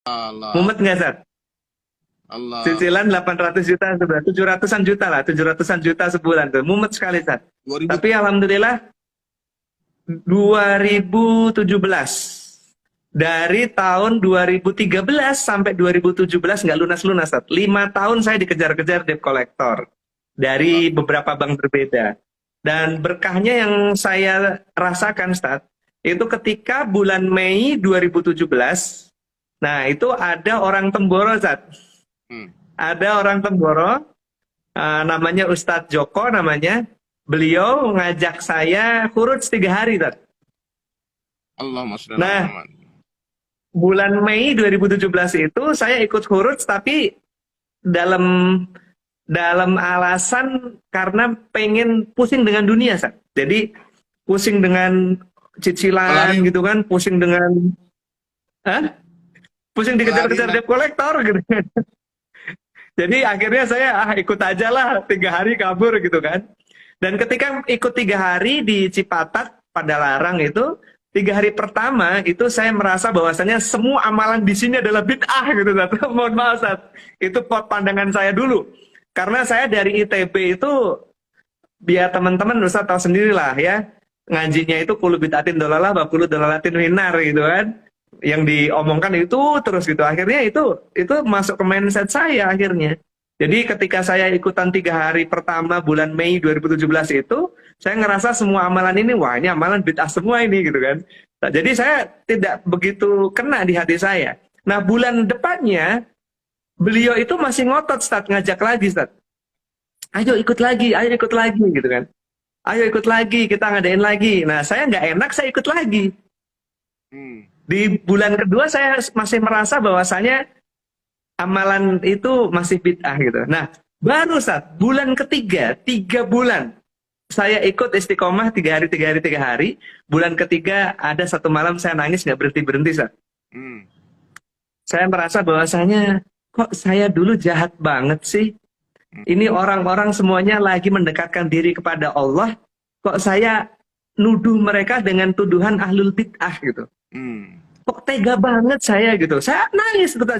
Allah, Mumet nggak, Sat? Allah. Cicilan 800 juta, 700-an juta lah, 700-an juta sebulan tuh. Mumet sekali, Sat. 2000. Tapi alhamdulillah 2017. Dari tahun 2013 sampai 2017 nggak lunas-lunas, Sat. 5 tahun saya dikejar-kejar debt collector dari beberapa bank berbeda. Dan berkahnya yang saya rasakan, Stat, itu ketika bulan Mei 2017, nah itu ada orang Temboro, Stat. Hmm. Ada orang Temboro, namanya Ustadz Joko namanya. Beliau ngajak saya kurus 3 hari, Stat. Allahumma sholli ala Nah, Muhammad. bulan Mei 2017 itu saya ikut huruf tapi dalam alasan karena pengen pusing dengan dunia, Sat. Jadi pusing dengan cicilan Kelarin. gitu kan, pusing dengan pusing dikejar-kejar Kelarin lah. debt collector gitu. Jadi akhirnya saya ikut aja lah 3 hari kabur gitu kan. Dan ketika ikut 3 hari di Cipatat pada Larang itu 3 hari pertama itu saya merasa bahwasanya semua amalan di sini adalah bid'ah gitu, Sat. Mohon maaf, Sat. Itu pandangan saya dulu. Karena saya dari ITB itu, biar teman-teman Ustaz tahu sendirilah ya, ngajinya itu kulu bid'atin dolalah, bakulu dolalatin winar gitu kan. Yang diomongkan itu terus gitu. Akhirnya itu masuk ke mindset saya akhirnya. Jadi ketika saya ikutan 3 hari pertama bulan Mei 2017 itu, saya ngerasa semua amalan ini, wah ini amalan bid'ah semua ini gitu kan. Nah, jadi saya tidak begitu kena di hati saya. Nah bulan depannya, beliau itu masih ngotot, Stat, ngajak lagi, Stat. Ayo ikut lagi gitu kan. Ayo ikut lagi, kita ngadain lagi. Nah saya nggak enak, saya ikut lagi. Hmm. Di bulan kedua saya masih merasa bahwasanya amalan itu masih bid'ah gitu. Nah, baru saat bulan ketiga, 3 bulan saya ikut istiqomah 3 hari, 3 hari, 3 hari. Bulan ketiga ada satu malam saya nangis nggak berhenti, Sat. Hmm. Saya merasa bahwasanya kok saya dulu jahat banget sih. Ini orang-orang semuanya lagi mendekatkan diri kepada Allah. Kok saya nuduh mereka dengan tuduhan ahlul bid'ah gitu. Hmm. Kok tega banget saya gitu. Saya nangis, betul.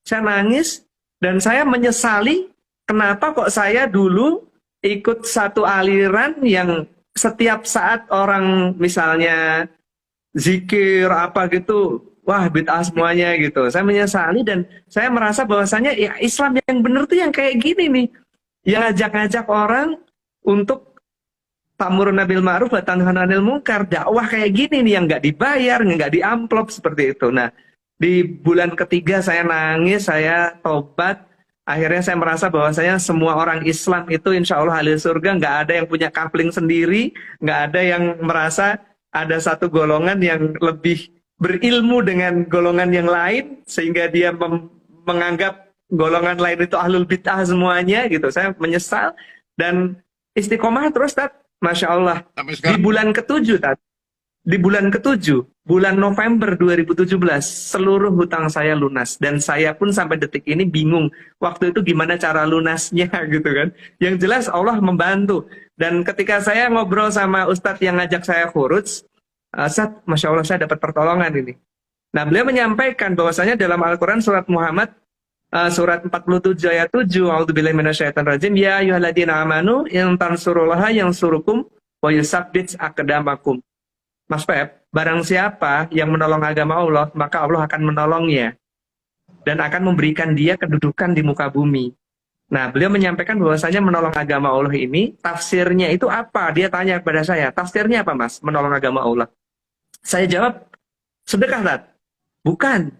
Saya nangis dan saya menyesali kenapa kok saya dulu ikut satu aliran yang setiap saat orang misalnya zikir apa gitu, wah bid'ah semuanya gitu. Saya menyesali dan saya merasa bahwasanya ya Islam yang benar tuh yang kayak gini nih. Yang ngajak-ngajak orang untuk ta'muruna bil ma'ruf wa tanhauna 'anil munkar, dakwah kayak gini nih yang nggak dibayar, nggak diamplop seperti itu. Nah, di bulan ketiga saya nangis, saya tobat. Akhirnya saya merasa bahwasanya semua orang Islam itu insya Allah ahli surga, nggak ada yang punya kapling sendiri, nggak ada yang merasa ada satu golongan yang lebih berilmu dengan golongan yang lain sehingga dia menganggap golongan lain itu ahlul bid'ah semuanya gitu. Saya menyesal dan istiqomah terus, Tat. Masya Allah. Sampai Di sekarang. bulan ketujuh, Tat. Di bulan ketujuh, bulan November 2017, seluruh hutang saya lunas. Dan saya pun sampai detik ini bingung. Waktu itu gimana cara lunasnya gitu kan. Yang jelas Allah membantu. Dan ketika saya ngobrol sama Ustadz yang ngajak saya khuruj, Ustadz, Masya Allah saya dapat pertolongan ini. Nah beliau menyampaikan bahwasanya dalam Al-Quran surat Muhammad, surat 47 ayat 7, A'udzubillahi minasyaitonirrajim, ya ayyuhalladzina amanu in tansurullaha yansurukum wa yusabbit aqdamakum. Mas Pep, barang siapa yang menolong agama Allah, maka Allah akan menolongnya dan akan memberikan dia kedudukan di muka bumi. Nah, beliau menyampaikan bahwasanya menolong agama Allah ini, tafsirnya itu apa? Dia tanya kepada saya, tafsirnya apa, Mas, menolong agama Allah? Saya jawab, sedekah, Tat? Bukan.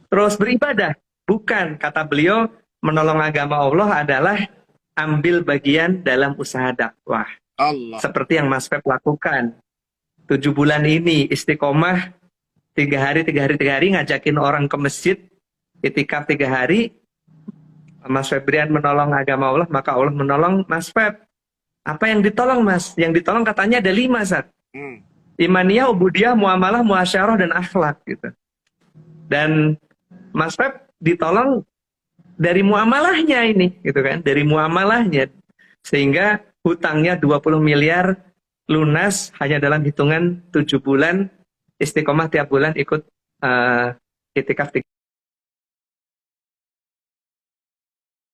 Terus beribadah? Bukan. Kata beliau, menolong agama Allah adalah ambil bagian dalam usaha dakwah. Allah. Seperti yang Mas Pep lakukan. 7 bulan ini istiqomah 3 hari, 3 hari, 3 hari ngajakin orang ke masjid, itikaf 3 hari. Mas Febrian menolong agama Allah, maka Allah menolong Mas Feb. Apa yang ditolong, Mas? Yang ditolong katanya ada 5, Sat. Imaniyah, ubudiyah, muamalah, muasyarah, dan akhlak gitu. Dan Mas Feb ditolong dari muamalahnya ini gitu kan, dari muamalahnya. Sehingga hutangnya 20 miliar lunas hanya dalam hitungan 7 bulan istiqomah tiap bulan ikut Itikaf